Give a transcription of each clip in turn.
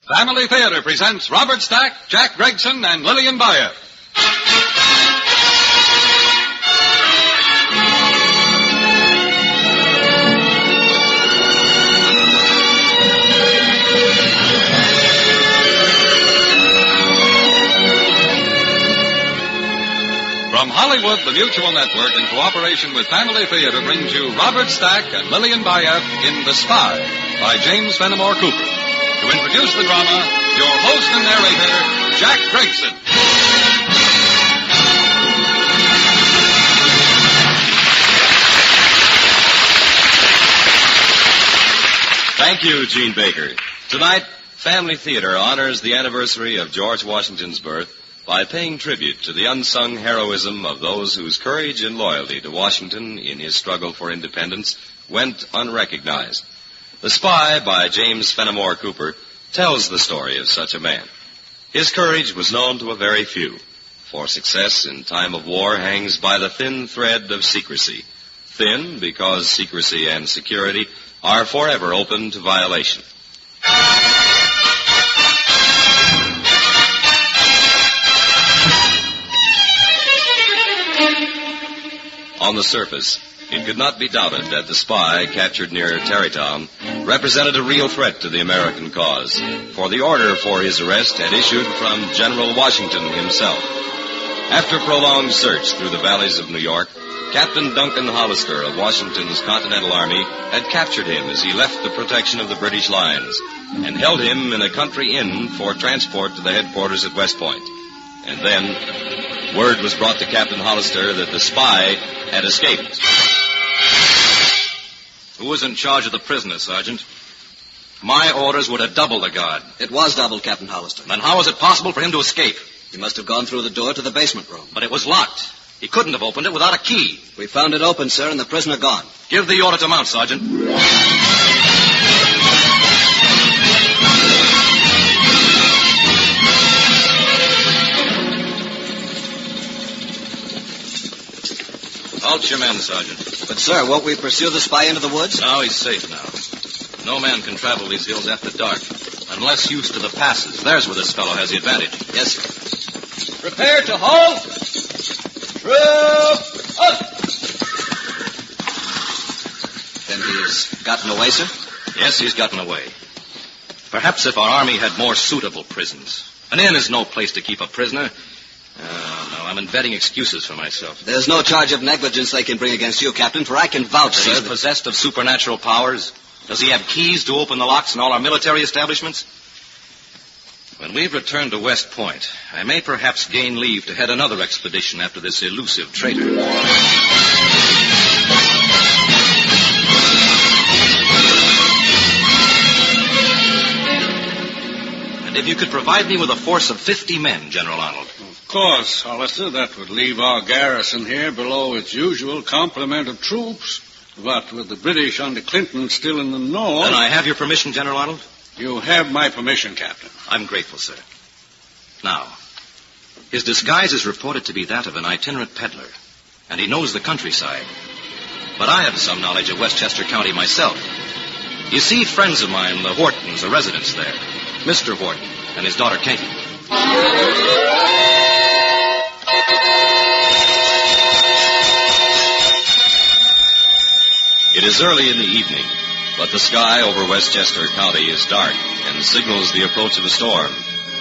Family Theater presents Robert Stack, Jack Gregson, and Lillian Bayer. From Hollywood, the Mutual Network, in cooperation with Family Theater, brings you Robert Stack and Lillian Bayer in The Spy by James Fenimore Cooper. To introduce the drama, your host and narrator, Jack Gregson. Thank you, Gene Baker. Tonight, Family Theater honors the anniversary of George Washington's birth by paying tribute to the unsung heroism of those whose courage and loyalty to Washington in his struggle for independence went unrecognized. The Spy by James Fenimore Cooper tells the story of such a man. His courage was known to a very few, for success in time of war hangs by the thin thread of secrecy. Thin because secrecy and security are forever open to violation. On the surface, it could not be doubted that the spy captured near Tarrytown represented a real threat to the American cause, for the order for his arrest had issued from General Washington himself. After prolonged search through the valleys of New York, Captain Duncan Hollister of Washington's Continental Army had captured him as he left the protection of the British lines and held him in a country inn for transport to the headquarters at West Point. And then, word was brought to Captain Hollister that the spy had escaped. Who was in charge of the prisoner, Sergeant? My orders were to double the guard. It was doubled, Captain Hollister. Then how was it possible for him to escape? He must have gone through the door to the basement room. But it was locked. He couldn't have opened it without a key. We found it open, sir, and the prisoner gone. Give the order to mount, Sergeant. Halt your men, Sergeant. But, sir, won't we pursue the spy into the woods? No, he's safe now. No man can travel these hills after dark, unless used to the passes. There's where this fellow has the advantage. Yes, sir. Prepare to halt. Troop up. Then he's gotten away, sir? Yes, he's gotten away. Perhaps if our army had more suitable prisons. An inn is no place to keep a prisoner. No, I'm inventing excuses for myself. There's no charge of negligence they can bring against you, Captain, for I can vouch, sir. He's possessed of supernatural powers. Does he have keys to open the locks in all our military establishments? When we've returned to West Point, I may perhaps gain leave to head another expedition after this elusive traitor. And if you could provide me with a force of 50 men, General Arnold. Of course, Hollister. That would leave our garrison here below its usual complement of troops. But with the British under Clinton still in the north... Then I have your permission, General Arnold? You have my permission, Captain. I'm grateful, sir. Now, his disguise is reported to be that of an itinerant peddler, and he knows the countryside. But I have some knowledge of Westchester County myself. You see, friends of mine, the Hortons, are residents there. Mr. Horton and his daughter, Katie. It is early in the evening, but the sky over Westchester County is dark and signals the approach of a storm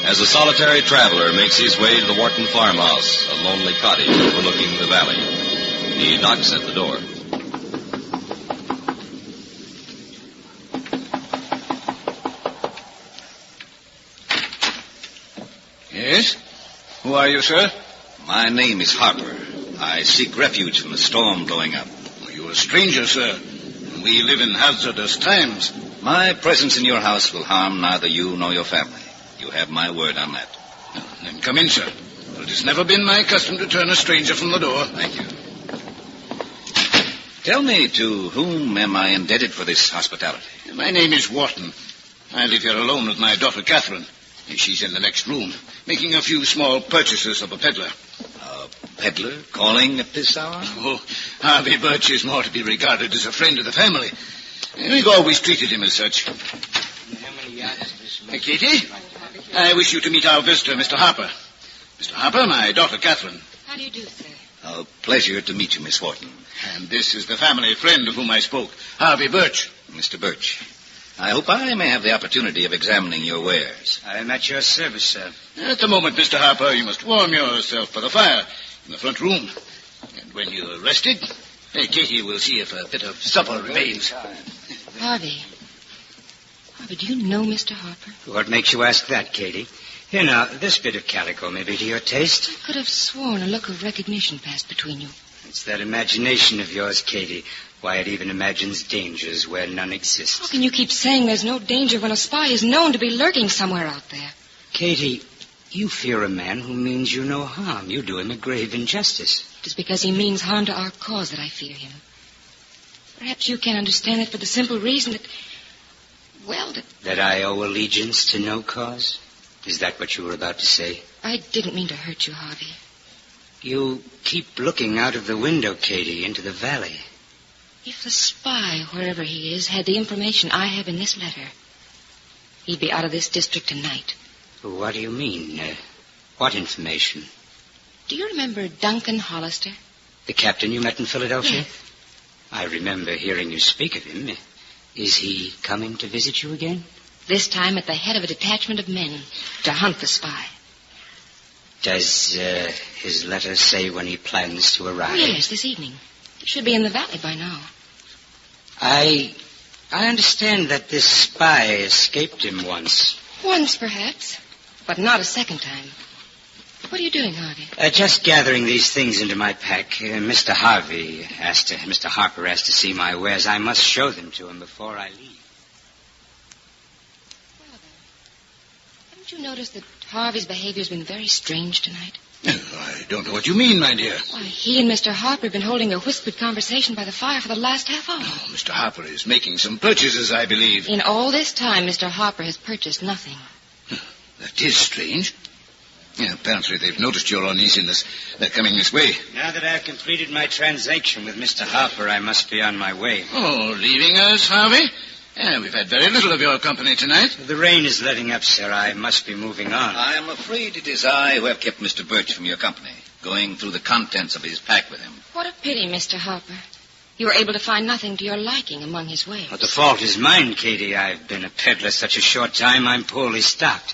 as a solitary traveler makes his way to the Wharton farmhouse, a lonely cottage overlooking the valley. He knocks at the door. Yes? Who are you, sir? My name is Harper. I seek refuge from the storm blowing up. You're a stranger, sir. We live in hazardous times. My presence in your house will harm neither you nor your family. You have my word on that. Then come in, sir. It has never been my custom to turn a stranger from the door. Thank you. Tell me, to whom am I indebted for this hospitality? My name is Wharton. I live here alone with my daughter, Catherine. She's in the next room, making a few small purchases of a peddler. A peddler calling at this hour? Oh, Harvey Birch is more to be regarded as a friend of the family. We've always treated him as such. Katie, I wish you to meet our visitor, Mr. Harper. Mr. Harper, my daughter, Catherine. How do you do, sir? A pleasure to meet you, Miss Wharton. And this is the family friend of whom I spoke, Harvey Birch. Mr. Birch, I hope I may have the opportunity of examining your wares. I am at your service, sir. At the moment, Mr. Harper, you must warm yourself by the fire in the front room. And when you're rested, Katie will see if a bit of supper remains. Harvey, do you know Mr. Harper? What makes you ask that, Katie? Here now, this bit of calico may be to your taste. I could have sworn a look of recognition passed between you. It's that imagination of yours, Katie. Why, it even imagines dangers where none exist. How can you keep saying there's no danger when a spy is known to be lurking somewhere out there? Katie, you fear a man who means you no harm. You do him a grave injustice. It is because he means harm to our cause that I fear him. Perhaps you can understand it for the simple reason that... That I owe allegiance to no cause? Is that what you were about to say? I didn't mean to hurt you, Harvey. You keep looking out of the window, Katie, into the valley. If the spy, wherever he is, had the information I have in this letter, he'd be out of this district tonight. What do you mean? What information? Do you remember Duncan Hollister? The captain you met in Philadelphia? Yes. I remember hearing you speak of him. Is he coming to visit you again? This time at the head of a detachment of men to hunt the spy. Does his letter say when he plans to arrive? Oh, yes, this evening. He should be in the valley by now. I understand that this spy escaped him once. Once, perhaps, but not a second time. What are you doing, Harvey? Just gathering these things into my pack. Mr. Harper asked to see my wares. I must show them to him before I leave. Haven't you noticed that Harvey's behavior's been very strange tonight? I don't know what you mean, my dear. Why, he and Mr. Harper have been holding a whispered conversation by the fire for the last half hour. Oh, Mr. Harper is making some purchases, I believe. In all this time, Mr. Harper has purchased nothing. That is strange. Yeah, apparently they've noticed your uneasiness. They're coming this way. Now that I've completed my transaction with Mr. Harper, I must be on my way. Oh, leaving us, Harvey? Yeah, we've had very little of your company tonight. The rain is letting up, sir. I must be moving on. I am afraid it is I who have kept Mr. Birch from your company, going through the contents of his pack with him. What a pity, Mr. Harper. You were able to find nothing to your liking among his wares. But the fault is mine, Katie. I've been a peddler such a short time, I'm poorly stocked.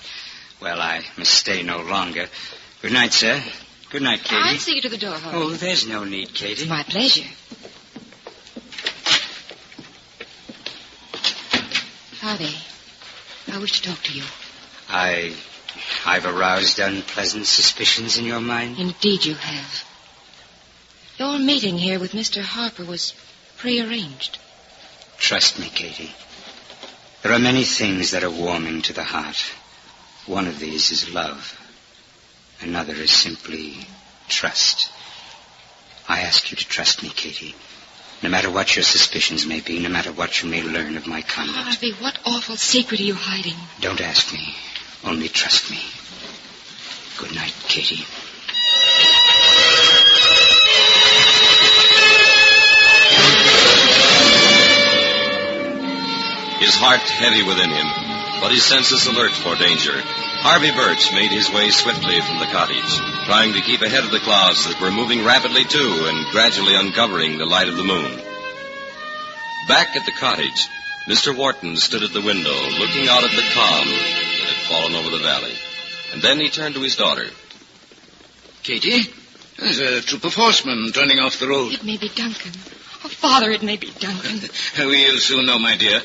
Well, I must stay no longer. Good night, sir. Good night, Katie. I'll see you to the door, Harvey. Oh, there's no need, Katie. It's my pleasure. Harvey, I wish to talk to you. I've aroused unpleasant suspicions in your mind? Indeed you have. Your meeting here with Mr. Harper was prearranged. Trust me, Katie. There are many things that are warming to the heart. One of these is love. Another is simply trust. I ask you to trust me, Katie. No matter what your suspicions may be, no matter what you may learn of my conduct. Harvey, what awful secret are you hiding? Don't ask me. Only trust me. Good night, Katie. His heart heavy within him, but his senses alert for danger, Harvey Birch made his way swiftly from the cottage, trying to keep ahead of the clouds that were moving rapidly too and gradually uncovering the light of the moon. Back at the cottage, Mr. Wharton stood at the window, looking out at the calm that had fallen over the valley. And then he turned to his daughter. Katie, there's a troop of horsemen turning off the road. It may be Duncan. Oh, Father, it may be Duncan. We'll soon know, my dear.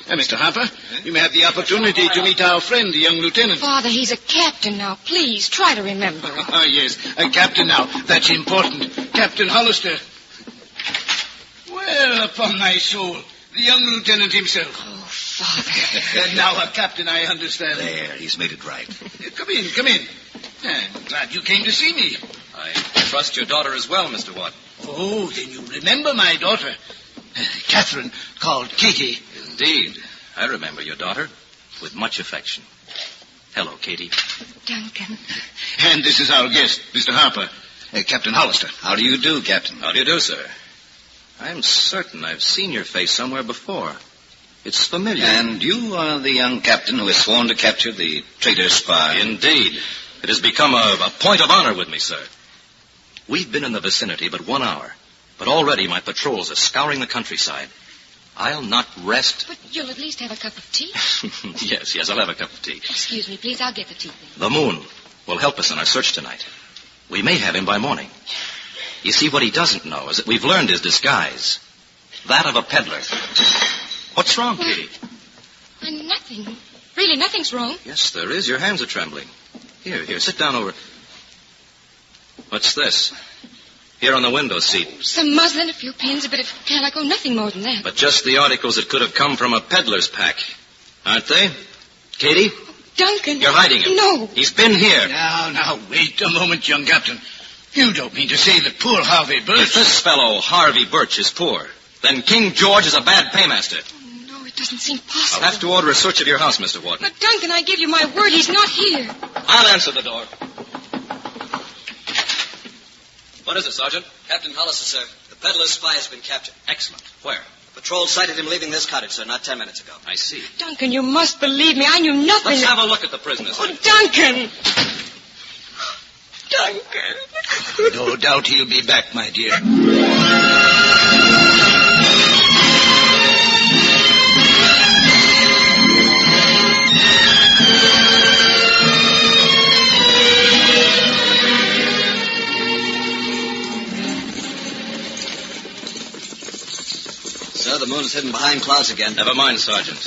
Mr. Harper, you may have the opportunity to meet our friend, the young lieutenant. Father, he's a captain now. Please, try to remember. Ah, yes, a captain now. That's important. Captain Hollister. Well, upon my soul, the young lieutenant himself. Oh, Father. Now a captain, I understand. There, he's made it right. Come in, come in. I'm glad you came to see me. I trust your daughter as well, Mr. Watton. Oh, then you remember my daughter. Catherine, called Katie. Indeed. I remember your daughter with much affection. Hello, Katie. Duncan. And this is our guest, Mr. Harper, Captain Hollister. How do you do, Captain? How do you do, sir? I'm certain I've seen your face somewhere before. It's familiar. And you are the young captain who is sworn to capture the traitor spy. Indeed. It has become a point of honor with me, sir. We've been in the vicinity but 1 hour, but already my patrols are scouring the countryside. I'll not rest. But you'll at least have a cup of tea. Yes, I'll have a cup of tea. Excuse me, please. I'll get the tea. The moon will help us in our search tonight. We may have him by morning. You see, what he doesn't know is that we've learned his disguise. That of a peddler. What's wrong, Katie? Nothing. Really, nothing's wrong. Yes, there is. Your hands are trembling. Here, sit down over... What's this? Here on the window seat. Some muslin, a few pins, a bit of calico, nothing more than that. But just the articles that could have come from a peddler's pack. Aren't they? Katie? Duncan. You're hiding him. No. He's been here. Now, wait a moment, young captain. You don't mean to say that poor Harvey Birch... If this fellow, Harvey Birch, is poor, then King George is a bad paymaster. Oh, no, it doesn't seem possible. I'll have to order a search of your house, Mr. Watton. But, Duncan, I give you my word, he's not here. I'll answer the door. What is it, Sergeant? Captain Hollister, sir. The peddler's spy has been captured. Excellent. Where? Patrol sighted him leaving this cottage, sir, not 10 minutes ago. I see. Duncan, you must believe me. I knew nothing. Let's have a look at the prisoner. Oh, Duncan! Duncan! No doubt he'll be back, my dear. Sir, the moon's hidden behind clouds again. Never mind, Sergeant.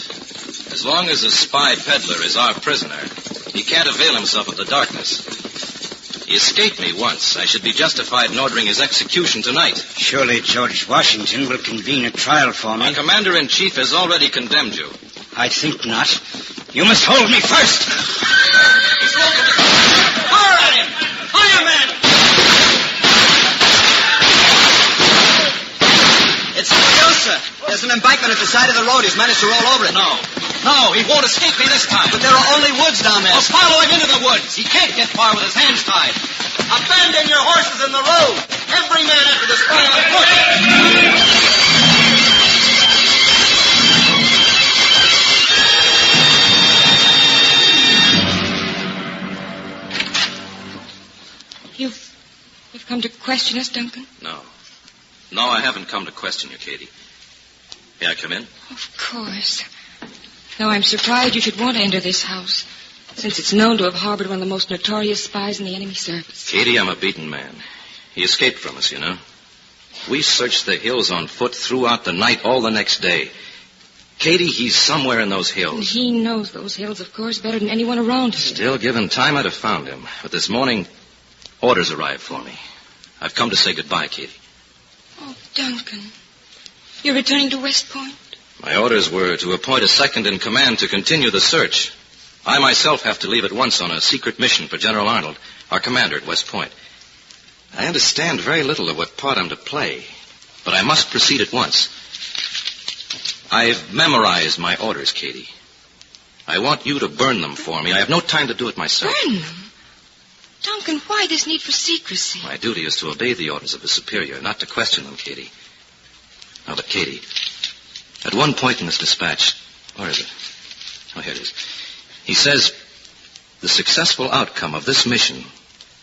As long as the spy peddler is our prisoner, he can't avail himself of the darkness. He escaped me once. I should be justified in ordering his execution tonight. Surely George Washington will convene a trial for me. Our commander-in-chief has already condemned you. I think not. You must hold me first. Fire at him! Fireman! It's no, sir. There's an embankment at the side of the road. He's managed to roll over it. No, he won't escape me this time. But there are only woods down there. Well, follow him into the woods. He can't get far with his hands tied. Abandon your horses in the road. Every man after the spy on foot. You've come to question us, Duncan? No, I haven't come to question you, Katie. May I come in? Of course. No, I'm surprised you should want to enter this house, since it's known to have harbored one of the most notorious spies in the enemy service. Katie, I'm a beaten man. He escaped from us, you know. We searched the hills on foot throughout the night, all the next day. Katie, he's somewhere in those hills. And he knows those hills, of course, better than anyone around here. Still, given time, I'd have found him. But this morning, orders arrived for me. I've come to say goodbye, Katie. Oh, Duncan. You're returning to West Point? My orders were to appoint a second in command to continue the search. I myself have to leave at once on a secret mission for General Arnold, our commander at West Point. I understand very little of what part I'm to play, but I must proceed at once. I've memorized my orders, Katie. I want you to burn them for me. I have no time to do it myself. Burn them? Duncan, why this need for secrecy? My duty is to obey the orders of the superior, not to question them, Katie. Now, but Katie, at one point in this dispatch, where is it? Oh, here it is. He says, the successful outcome of this mission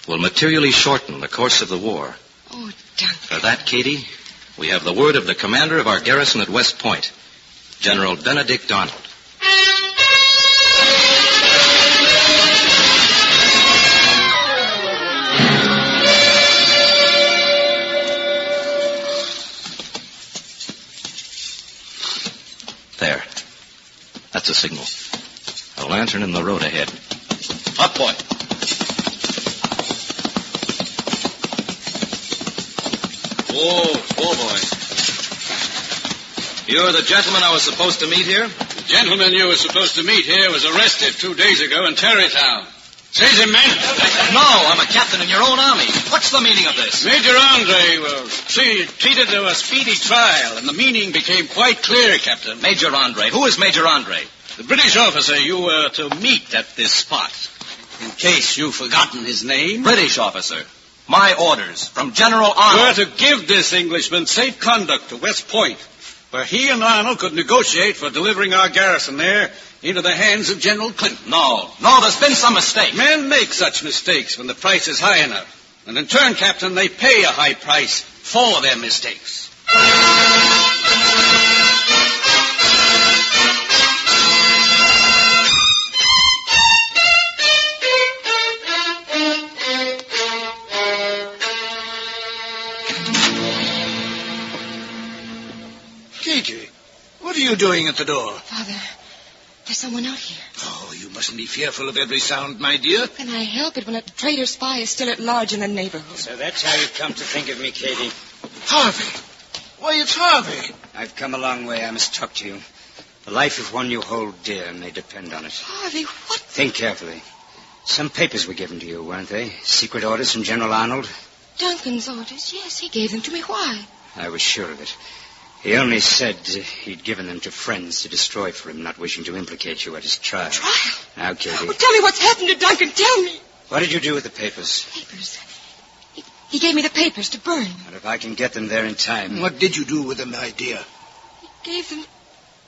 will materially shorten the course of the war. Oh, Duncan. For that, Katie, we have the word of the commander of our garrison at West Point, General Benedict Arnold. There. That's a signal. A lantern in the road ahead. Up, boy. Whoa, boy. You're the gentleman I was supposed to meet here? The gentleman you were supposed to meet here was arrested 2 days ago in Tarrytown. Seize him, men. No, I'm a captain in your own army. What's the meaning of this? Major Andre was treated to a speedy trial, and the meaning became quite clear, Captain. Major Andre. Who is Major Andre? The British officer you were to meet at this spot. In case you've forgotten his name. British officer. My orders from General Arnold. Were to give this Englishman safe conduct to West Point, where he and Arnold could negotiate for delivering our garrison there into the hands of General Clinton. No, there's been some mistake. Men make such mistakes when the price is high enough. And in turn, Captain, they pay a high price for their mistakes. Katie, what are you doing at the door? Father, there's someone out here. Oh, you mustn't be fearful of every sound, my dear. Can I help it when a traitor spy is still at large in the neighborhood? So that's how you've come to think of me, Katie. Harvey. Why, it's Harvey. I've come a long way. I must talk to you. The life of one you hold dear may depend on it. Harvey, what? Think carefully. Some papers were given to you, weren't they? Secret orders from General Arnold? Duncan's orders, yes. He gave them to me. Why? I was sure of it. He only said he'd given them to friends to destroy for him, not wishing to implicate you at his trial. Trial? Now, Katie. Oh, tell me what's happened to Duncan. Tell me. What did you do with the papers? Papers? He gave me the papers to burn. But if I can get them there in time... What did you do with them, my dear? He gave them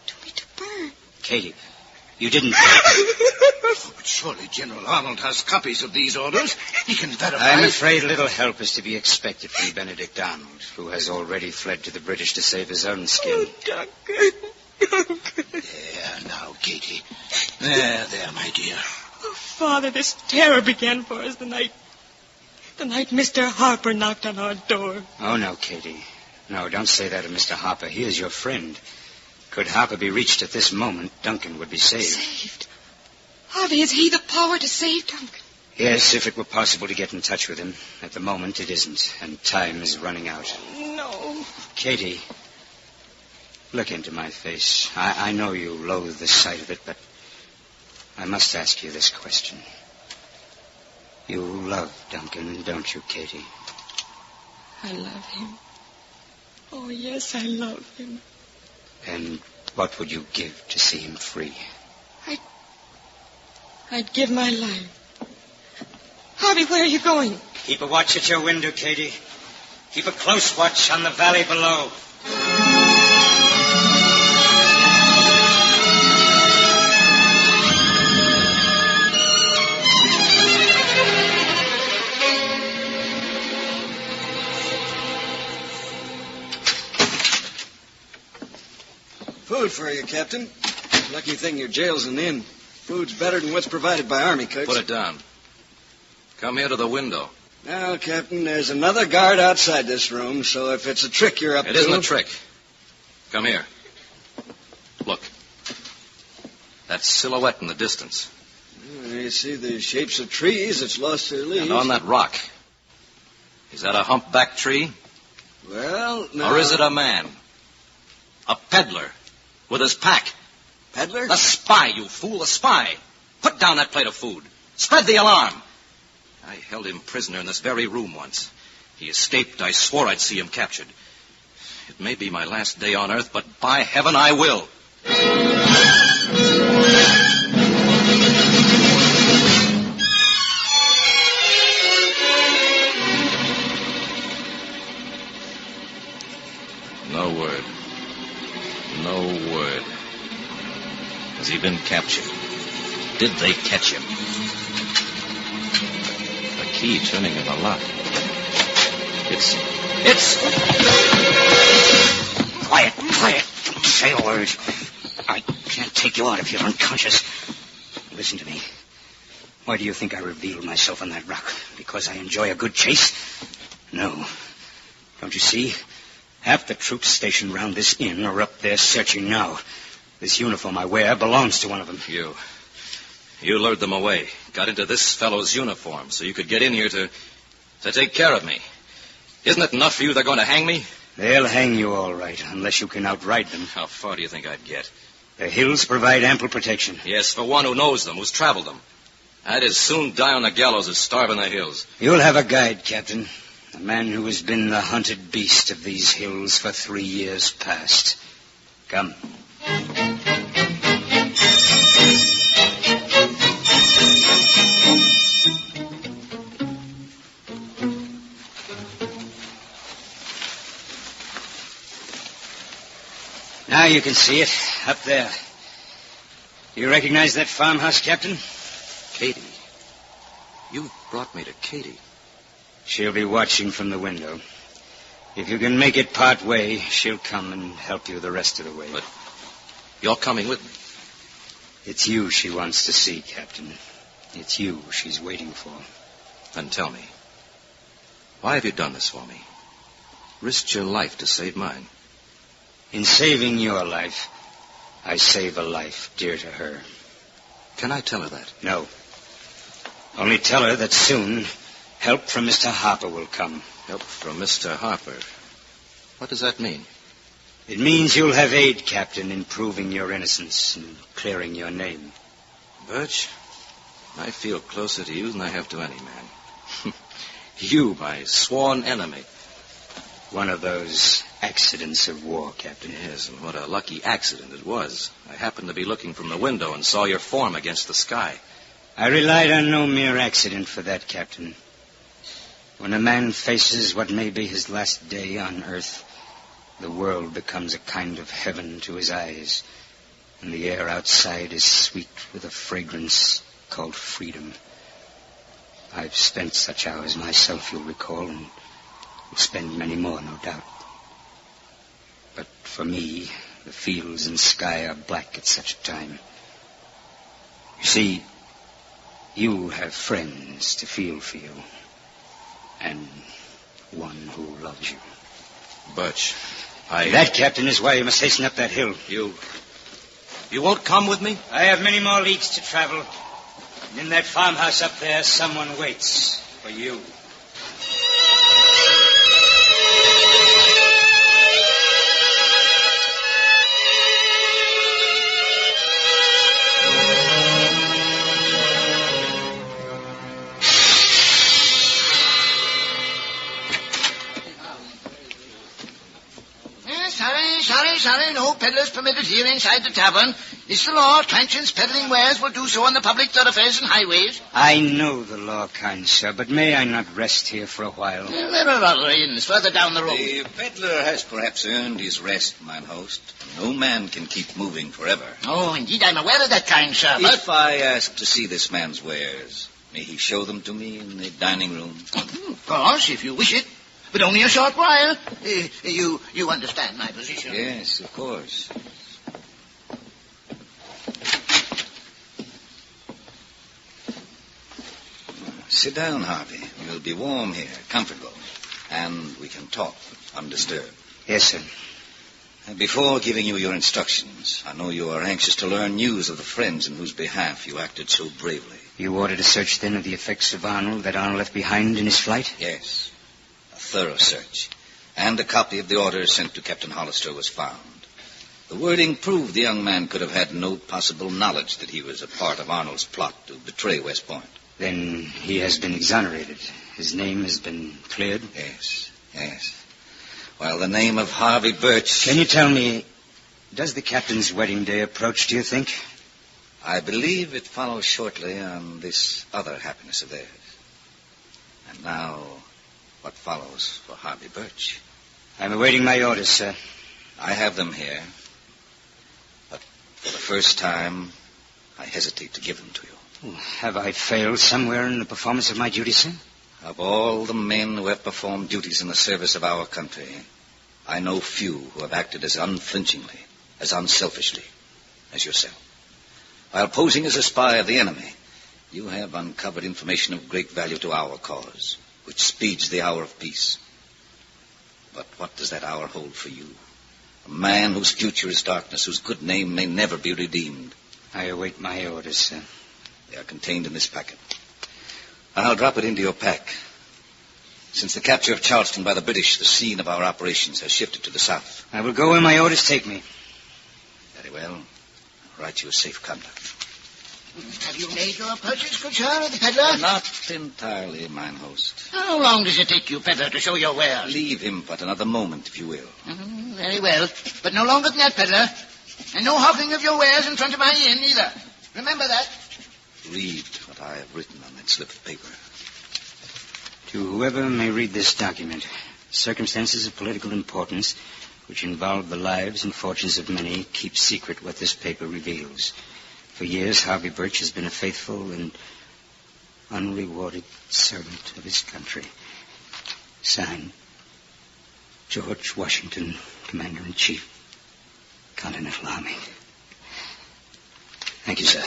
to me to burn. Katie, you didn't... Oh, but surely General Arnold has copies of these orders. He can verify... I'm afraid little help is to be expected from Benedict Arnold, who has already fled to the British to save his own skin. Oh, Duncan. There, now, Katie. There, my dear. Oh, Father, this terror began for us the night Mr. Harper knocked on our door. Oh, no, Katie. No, don't say that of Mr. Harper. He is your friend. Could Harper be reached at this moment, Duncan would be saved. Saved? Harvey, has he the power to save Duncan? Yes, if it were possible to get in touch with him. At the moment, it isn't, and time is running out. No. Katie, look into my face. I know you loathe the sight of it, but I must ask you this question. You love Duncan, don't you, Katie? I love him. Oh, yes, I love him. And what would you give to see him free? I'd give my life. Harvey, where are you going? Keep a watch at your window, Katie. Keep a close watch on the valley below. Food for you, Captain. Lucky thing your jail's an inn. Food's better than what's provided by army cooks. Put it down. Come here to the window. Now, Captain, there's another guard outside this room, so if it's a trick you're up to... It isn't a trick. Come here. Look. That silhouette in the distance. You see the shapes of trees. It's lost their leaves. And on that rock. Is that a humpback tree? Well, no. Or is it a man? A peddler. With his pack. Peddler? A spy, you fool, a spy. Put down that plate of food. Spread the alarm. I held him prisoner in this very room once. He escaped. I swore I'd see him captured. It may be my last day on Earth, but by heaven I will. No word. No word. Has he been captured? Did they catch him? The key turning in the lock. It's... Quiet. Don't say a word. I can't take you out if you're unconscious. Listen to me. Why do you think I revealed myself on that rock? Because I enjoy a good chase? No. Don't you see? Half the troops stationed round this inn are up there searching now. This uniform I wear belongs to one of them. You lured them away. Got into this fellow's uniform so you could get in here to take care of me. Isn't it enough for you they're going to hang me? They'll hang you all right, unless you can outride them. How far do you think I'd get? The hills provide ample protection. Yes, for one who knows them, who's traveled them. I'd as soon die on the gallows as starve in the hills. You'll have a guide, Captain. A man who has been the hunted beast of these hills for 3 years past. Come. Now you can see it, up there. Do you recognize that farmhouse, Captain? Katie. You brought me to Katie. She'll be watching from the window. If you can make it part way, she'll come and help you the rest of the way. But you're coming with me. It's you she wants to see, Captain. It's you she's waiting for. Then tell me, why have you done this for me? Risked your life to save mine. In saving your life, I save a life dear to her. Can I tell her that? No. Only tell her that soon help from Mr. Harper will come. Help from Mr. Harper? What does that mean? It means you'll have aid, Captain, in proving your innocence and clearing your name. Birch, I feel closer to you than I have to any man. You, my sworn enemy. One of those accidents of war, Captain. Yes, and what a lucky accident it was. I happened to be looking from the window and saw your form against the sky. I relied on no mere accident for that, Captain. When a man faces what may be his last day on earth, the world becomes a kind of heaven to his eyes, and the air outside is sweet with a fragrance called freedom. I've spent such hours myself, you'll recall, and will spend many more, no doubt. But for me, the fields and sky are black at such a time. You see, you have friends to feel for you, and one who loves you. Birch, That, Captain, is why you must hasten up that hill. You won't come with me? I have many more leagues to travel. And in that farmhouse up there, someone waits for you. Sorry, no peddlers permitted here inside the tavern. It's the law. Conscience peddling wares will do so on the public thoroughfares and highways. I know the law, kind sir, but may I not rest here for a while? There are other inns further down the road. The peddler has perhaps earned his rest, mine host. No man can keep moving forever. Oh, indeed, I'm aware of that, kind sir. But If I ask to see this man's wares, may he show them to me in the dining room? Of course, if you wish it. But only a short while. You understand my position? Yes, of course. Sit down, Harvey. You'll be warm here, comfortable. And we can talk undisturbed. Yes, sir. And before giving you your instructions, I know you are anxious to learn news of the friends in whose behalf you acted so bravely. You ordered a search, then, of the effects of Arnold that Arnold left behind in his flight? Yes. A thorough search. And a copy of the order sent to Captain Hollister was found. The wording proved the young man could have had no possible knowledge that he was a part of Arnold's plot to betray West Point. Then he has been exonerated. His name has been cleared? Yes. While the name of Harvey Birch... Can you tell me, does the captain's wedding day approach, do you think? I believe it follows shortly on this other happiness of theirs. And now, what follows for Harvey Birch? I'm awaiting my orders, sir. I have them here. But for the first time, I hesitate to give them to you. Have I failed somewhere in the performance of my duty, sir? Of all the men who have performed duties in the service of our country, I know few who have acted as unflinchingly, as unselfishly as yourself. While posing as a spy of the enemy, you have uncovered information of great value to our cause, which speeds the hour of peace. But what does that hour hold for you? A man whose future is darkness, whose good name may never be redeemed. I await my orders, sir. They are contained in this packet. I'll drop it into your pack. Since the capture of Charleston by the British, the scene of our operations has shifted to the south. I will go where my orders take me. Very well. I'll write you a safe conduct. Have you made your purchase, good sir, the peddler? Not entirely, mine host. How long does it take you, peddler, to show your wares? Leave him but another moment, if you will. Very well. But no longer than that, peddler. And no hawking of your wares in front of my inn, either. Remember that. Read what I have written on that slip of paper. To whoever may read this document, circumstances of political importance which involve the lives and fortunes of many keep secret what this paper reveals. For years, Harvey Birch has been a faithful and unrewarded servant of his country. Signed, George Washington, Commander-in-Chief, Continental Army. Thank you, sir.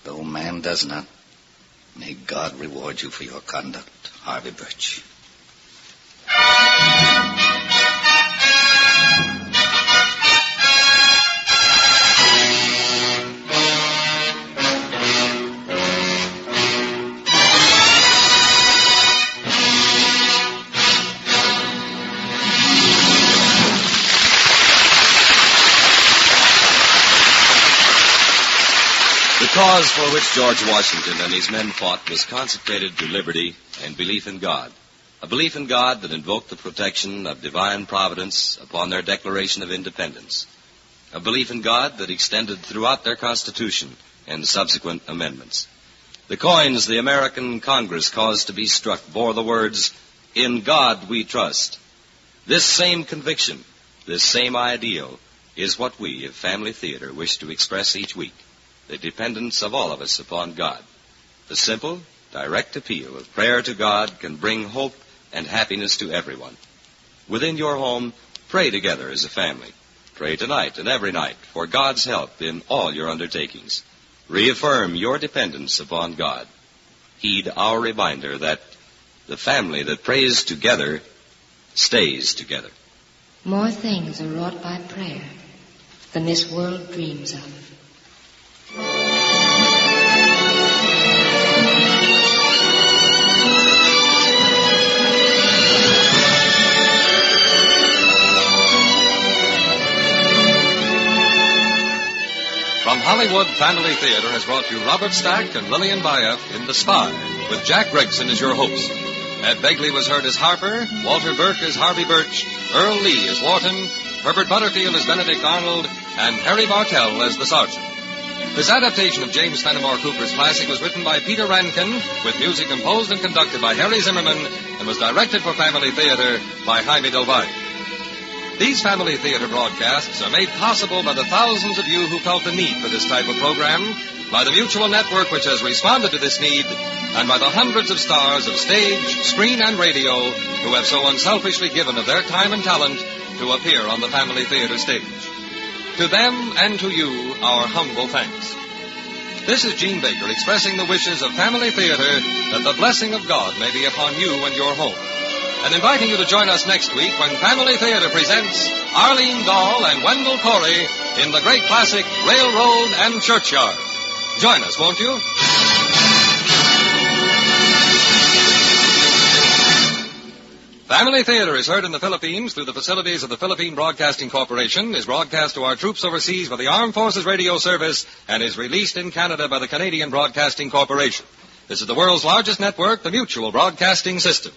Though man does not, may God reward you for your conduct, Harvey Birch. The cause for which George Washington and his men fought was consecrated to liberty and belief in God. A belief in God that invoked the protection of divine providence upon their Declaration of Independence. A belief in God that extended throughout their Constitution and subsequent amendments. The coins the American Congress caused to be struck bore the words, "In God we trust." This same conviction, this same ideal, is what we of Family Theater wish to express each week. The dependence of all of us upon God. The simple, direct appeal of prayer to God can bring hope and happiness to everyone. Within your home, pray together as a family. Pray tonight and every night for God's help in all your undertakings. Reaffirm your dependence upon God. Heed our reminder that the family that prays together stays together. More things are wrought by prayer than this world dreams of. From Hollywood, Family Theater has brought you Robert Stack and Lillian Bayef in The Spy, with Jack Gregson as your host. Ed Begley was heard as Harper, Walter Burke as Harvey Birch, Earl Lee as Wharton, Herbert Butterfield as Benedict Arnold, and Harry Bartell as the Sergeant. This adaptation of James Fenimore Cooper's classic was written by Peter Rankin, with music composed and conducted by Harry Zimmerman, and was directed for Family Theater by Jaime Del Valle. These Family Theater broadcasts are made possible by the thousands of you who felt the need for this type of program, by the Mutual Network which has responded to this need, and by the hundreds of stars of stage, screen, and radio who have so unselfishly given of their time and talent to appear on the Family Theater stage. To them and to you, our humble thanks. This is Gene Baker expressing the wishes of Family Theater that the blessing of God may be upon you and your home, and inviting you to join us next week when Family Theater presents Arlene Dahl and Wendell Corey in the great classic Railroad and Churchyard. Join us, won't you? Family Theater is heard in the Philippines through the facilities of the Philippine Broadcasting Corporation, is broadcast to our troops overseas by the Armed Forces Radio Service, and is released in Canada by the Canadian Broadcasting Corporation. This is the world's largest network, the Mutual Broadcasting System.